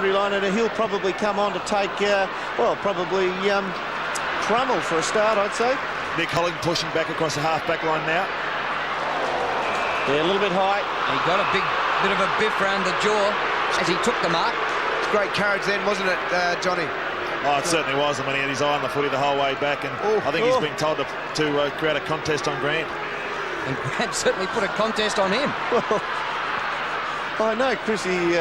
boundary line, and he'll probably come on to take, probably Crummell for a start, I'd say. Nick Holland pushing back across the half-back line now. Yeah, a little bit high. He got a bit of a biff round the jaw as he took the mark. It's great courage then, wasn't it, Johnny? Oh, it certainly was. I mean, he had his eye on the footy the whole way back, and I think he's been told to create a contest on Grant. And Grant certainly put a contest on him. Well, I know Chrissy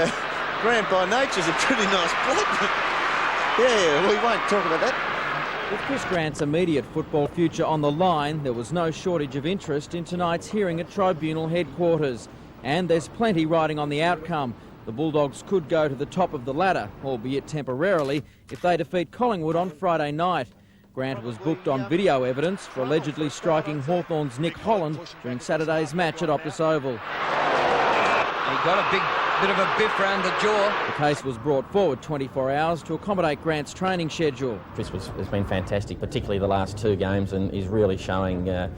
Grant by nature's a pretty nice bloke, but yeah, we won't talk about that. With Chris Grant's immediate football future on the line, there was no shortage of interest in tonight's hearing at Tribunal headquarters. And there's plenty riding on the outcome. The Bulldogs could go to the top of the ladder, albeit temporarily, if they defeat Collingwood on Friday night. Grant was booked on video evidence for allegedly striking Hawthorn's Nick Holland during Saturday's match at Optus Oval. He got a bit of a biff round the jaw. The case was brought forward 24 hours to accommodate Grant's training schedule. Chris has been fantastic, particularly the last 2 games, and he's really showing a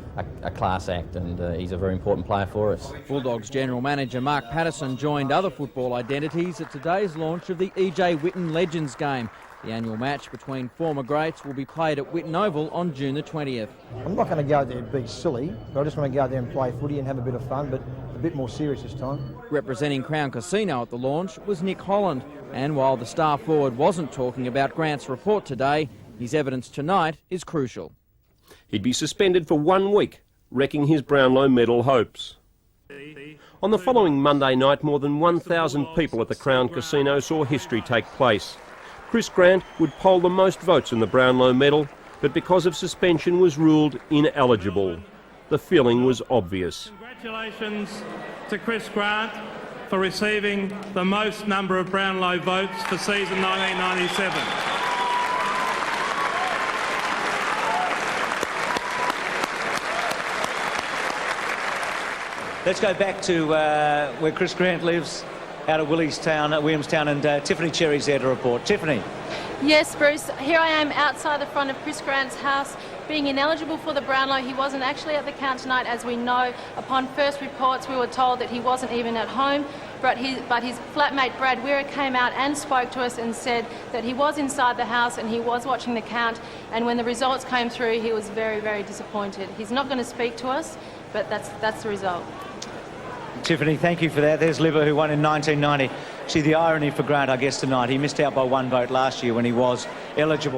class act, and he's a very important player for us. Bulldogs General Manager Mark Patterson joined other football identities at today's launch of the E.J. Whitten Legends game. The annual match between former greats will be played at Whitten Oval on June the 20th. I'm not going to go there and be silly, but I just want to go out there and play footy and have a bit of fun, but a bit more serious this time. Representing Crown Casino at the launch was Nick Holland, and while the star forward wasn't talking about Grant's report today, his evidence tonight is crucial. He'd be suspended for 1 week, wrecking his Brownlow Medal hopes. On the following Monday night, more than 1,000 people at the Crown Casino saw history take place. Chris Grant would poll the most votes in the Brownlow Medal, but because of suspension was ruled ineligible. The feeling was obvious. Congratulations to Chris Grant for receiving the most number of Brownlow votes for season 1997. Let's go back to where Chris Grant lives, out of Williamstown, and Tiffany Cherry's there to report. Tiffany. Yes, Bruce, here I am outside the front of Chris Grant's house, being ineligible for the Brownlow. He wasn't actually at the count tonight, as we know. Upon first reports, we were told that he wasn't even at home, but his flatmate Brad Weir came out and spoke to us and said that he was inside the house and he was watching the count, and when the results came through, he was very, very disappointed. He's not going to speak to us, but that's the result. Tiffany, thank you for that. There's Liver, who won in 1990. See, the irony for Grant, I guess, tonight, he missed out by 1 vote last year when he was eligible.